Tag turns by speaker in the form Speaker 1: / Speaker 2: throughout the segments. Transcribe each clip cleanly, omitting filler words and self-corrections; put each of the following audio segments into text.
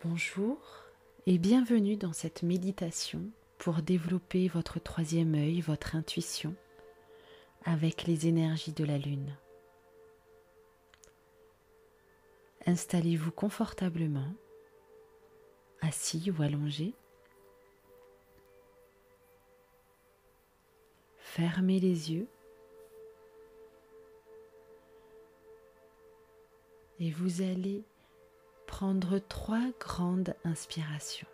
Speaker 1: Bonjour et bienvenue dans cette méditation pour développer votre troisième œil, votre intuition, avec les énergies de la Lune. Installez-vous confortablement, assis ou allongé. Fermez les yeux et vous allez prendre 3 grandes inspirations.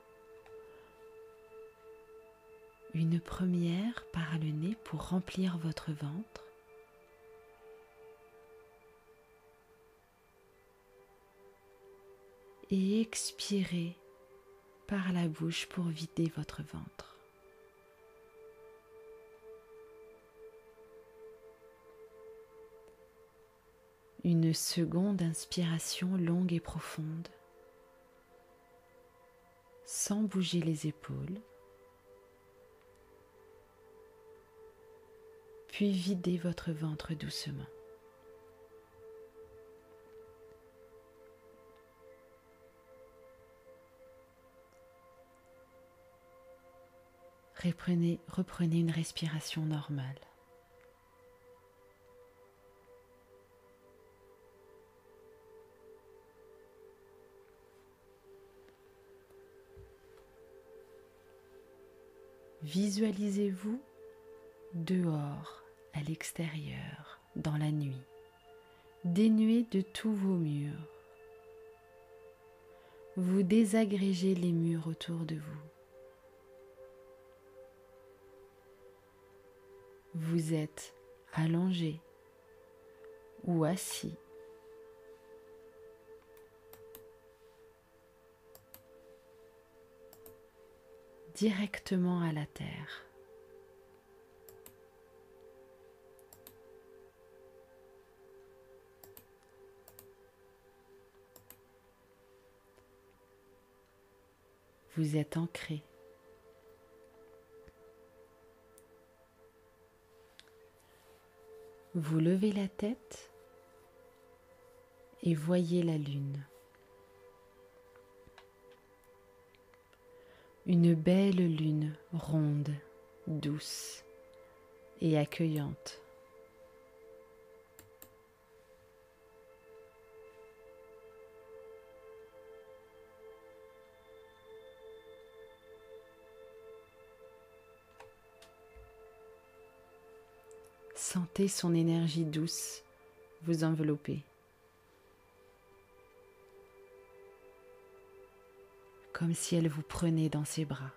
Speaker 1: Une première par le nez pour remplir votre ventre. Et expirez par la bouche pour vider votre ventre. Une seconde inspiration longue et profonde, sans bouger les épaules. Puis videz votre ventre doucement. Reprenez une respiration normale. Visualisez-vous dehors, à l'extérieur, dans la nuit, dénué de tous vos murs. Vous désagrégez les murs autour de vous. Vous êtes allongé ou assis. Directement à la terre. Vous êtes ancré. Vous levez la tête et voyez la lune. Une belle lune ronde, douce et accueillante. Sentez son énergie douce vous envelopper, comme si elle vous prenait dans ses bras.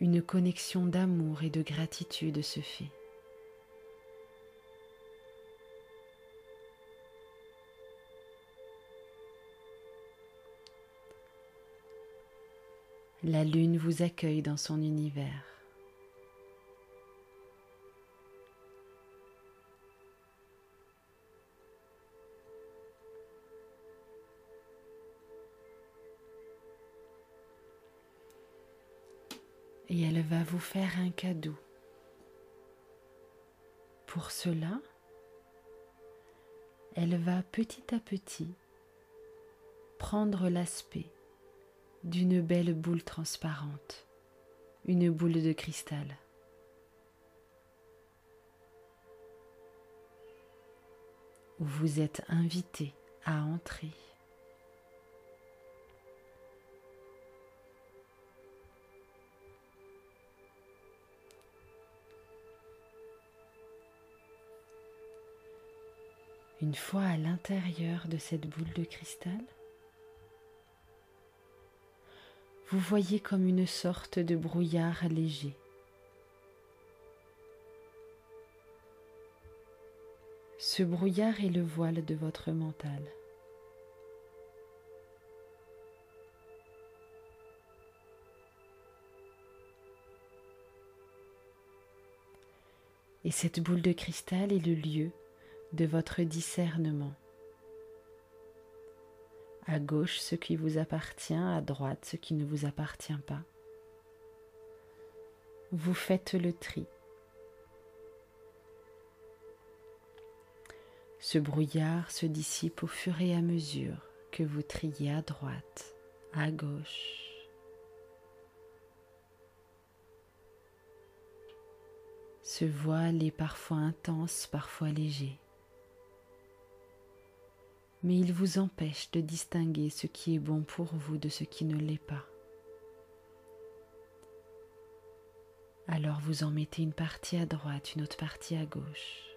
Speaker 1: Une connexion d'amour et de gratitude se fait. La lune vous accueille dans son univers. Et elle va vous faire un cadeau. Pour cela, elle va petit à petit prendre l'aspect d'une belle boule transparente, une boule de cristal. Où vous êtes invité à entrer. Une fois à l'intérieur de cette boule de cristal, vous voyez comme une sorte de brouillard léger. Ce brouillard est le voile de votre mental. Et cette boule de cristal est le lieu de votre discernement. À gauche ce qui vous appartient, à droite ce qui ne vous appartient pas. Vous faites le tri Ce brouillard se dissipe au fur et à mesure que vous triez à droite, à gauche. Ce voile est parfois intense, parfois léger, mais il vous empêche de distinguer ce qui est bon pour vous de ce qui ne l'est pas. Alors vous en mettez une partie à droite, une autre partie à gauche.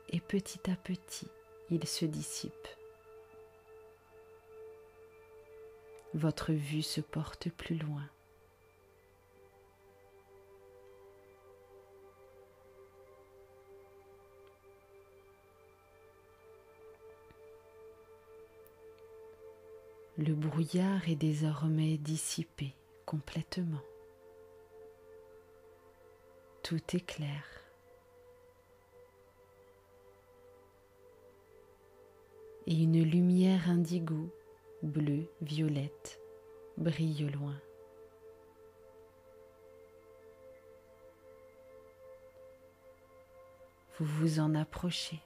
Speaker 1: Et petit à petit, il se dissipe. Votre vue se porte plus loin. Le brouillard est désormais dissipé complètement. Tout est clair. Et une lumière indigo, bleue, violette, brille au loin. Vous vous en approchez.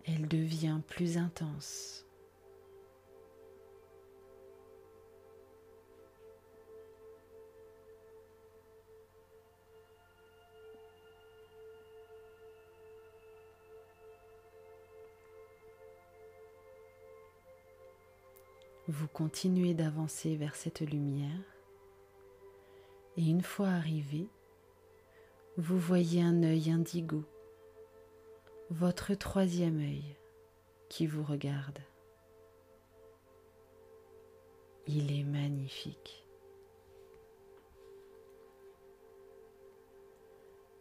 Speaker 1: Elle devient plus intense. Vous continuez d'avancer vers cette lumière et une fois arrivé, vous voyez un œil indigo, votre troisième œil qui vous regarde. Il est magnifique,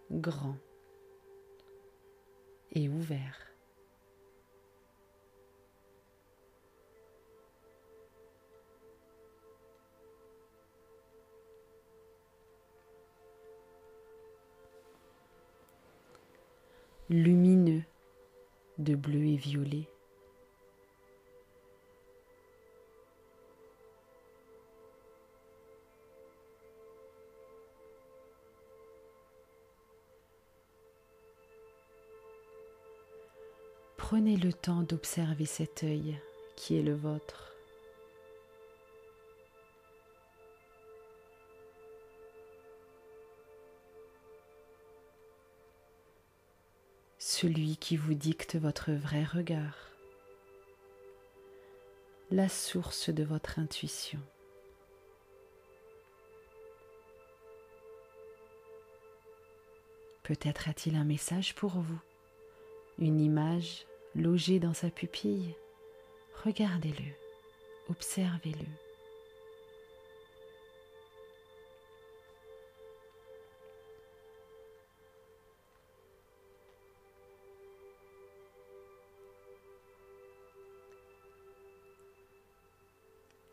Speaker 1: grand et ouvert. Lumineux de bleu et violet. Prenez le temps d'observer cet œil qui est le vôtre. Celui qui vous dicte votre vrai regard, la source de votre intuition. Peut-être a-t-il un message pour vous, une image logée dans sa pupille. Regardez-le, observez-le.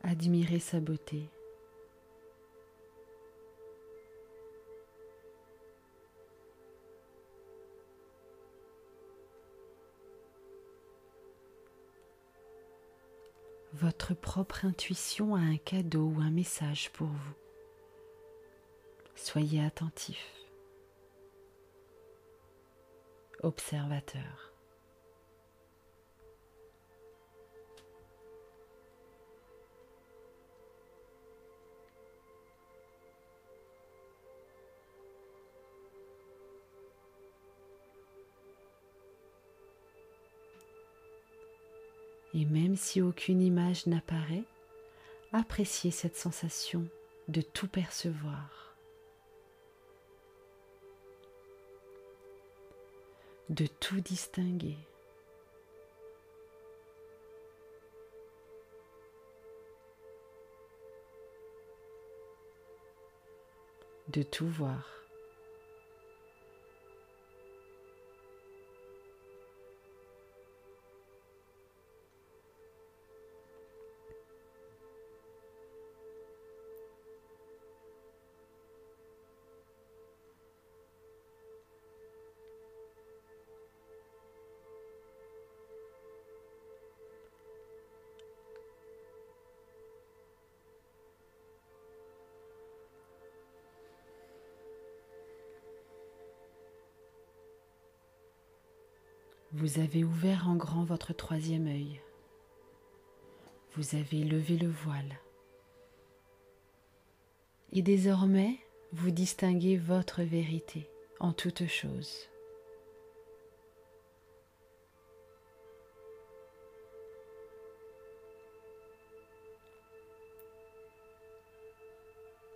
Speaker 1: Admirez sa beauté. Votre propre intuition a un cadeau ou un message pour vous. Soyez attentif, observateur. Et même si aucune image n'apparaît, appréciez cette sensation de tout percevoir, de tout distinguer. De tout voir. Vous avez ouvert en grand votre troisième œil. Vous avez levé le voile. Et désormais, vous distinguez votre vérité en toutes choses.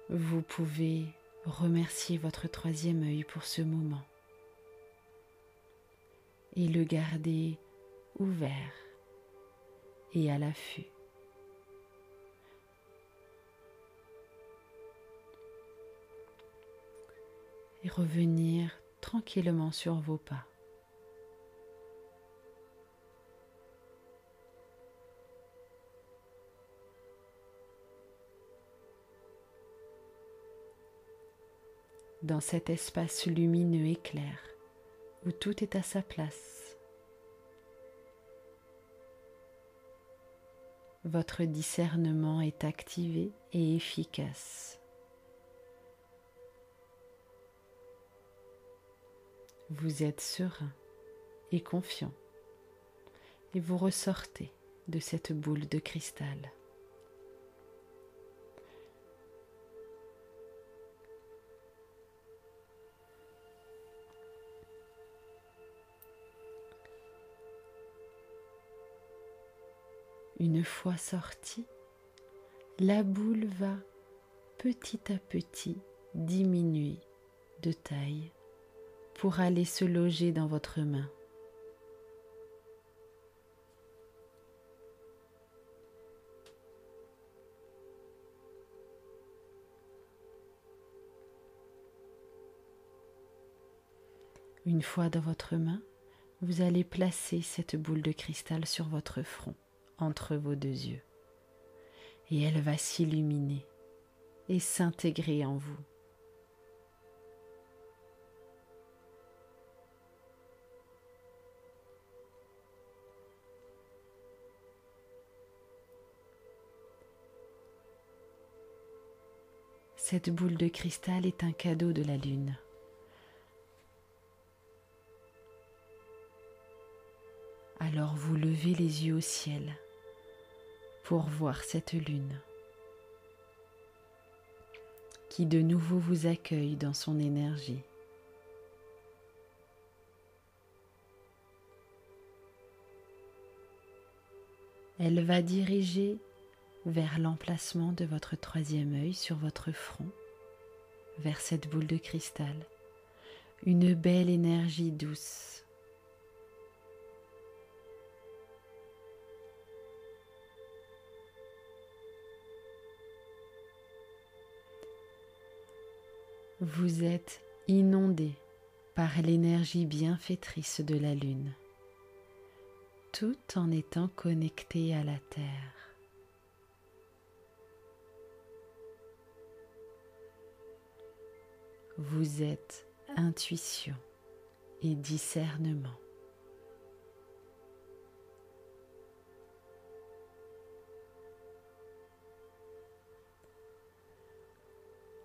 Speaker 1: Vous pouvez remercier votre troisième œil pour ce moment et le garder ouvert et à l'affût. Et revenir tranquillement sur vos pas. Dans cet espace lumineux et clair où tout est à sa place, votre discernement est activé et efficace. Vous êtes serein et confiant et vous ressortez de cette boule de cristal. Une fois sortie, la boule va petit à petit diminuer de taille pour aller se loger dans votre main. Une fois dans votre main, vous allez placer cette boule de cristal sur votre front, entre vos deux yeux, et elle va s'illuminer et s'intégrer en vous. Cette boule de cristal est un cadeau de la Lune. Alors vous levez les yeux au ciel pour voir cette lune qui de nouveau vous accueille dans son énergie. Elle va diriger vers l'emplacement de votre troisième œil sur votre front, vers cette boule de cristal, une belle énergie douce. Vous êtes inondé par l'énergie bienfaitrice de la Lune, tout en étant connecté à la Terre. Vous êtes intuition et discernement.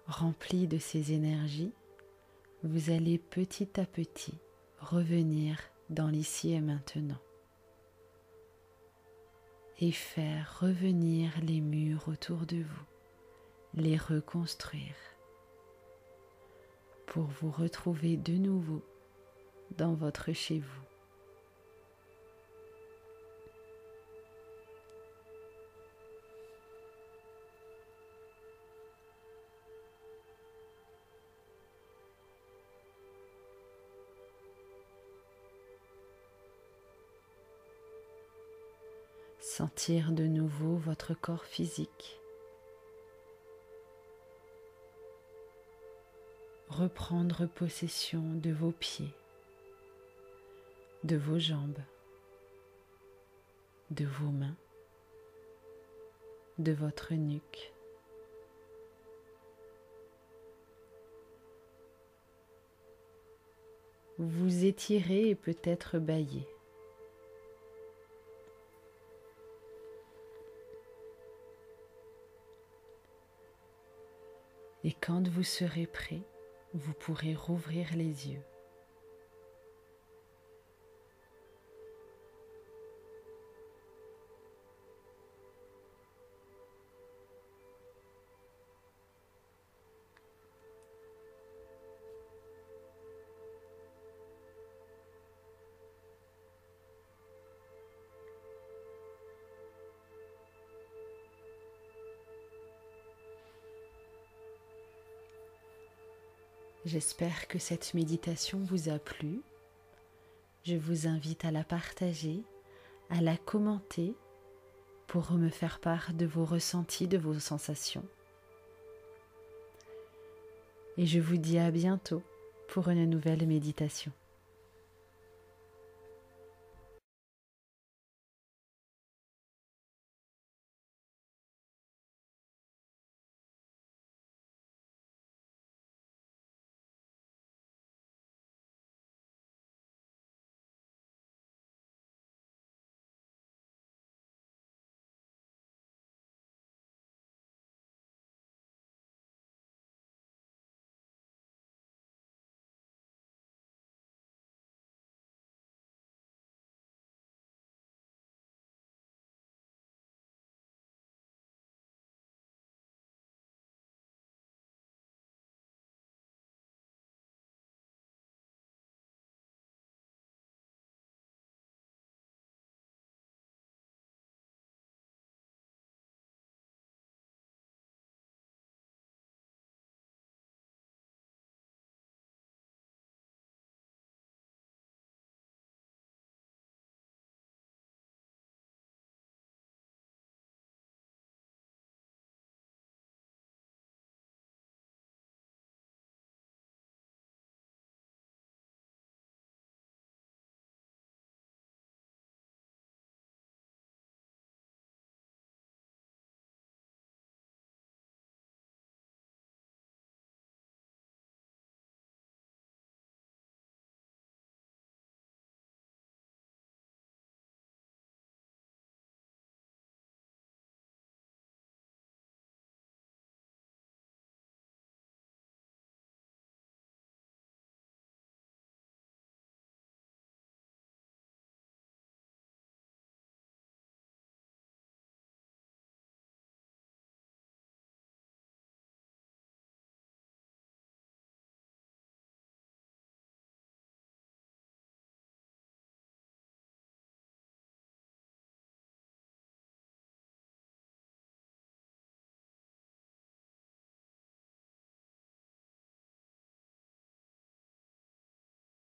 Speaker 1: Rempli de ces énergies, vous allez petit à petit revenir dans l'ici et maintenant et faire revenir les murs autour de vous, les reconstruire pour vous retrouver de nouveau dans votre chez vous. Sentir de nouveau votre corps physique. Reprendre possession de vos pieds, de vos jambes, de vos mains, de votre nuque. Vous étirez et peut-être bâiller. Et quand vous serez prêt, vous pourrez rouvrir les yeux. J'espère que cette méditation vous a plu. Je vous invite à la partager, à la commenter pour me faire part de vos ressentis, de vos sensations. Et je vous dis à bientôt pour une nouvelle méditation.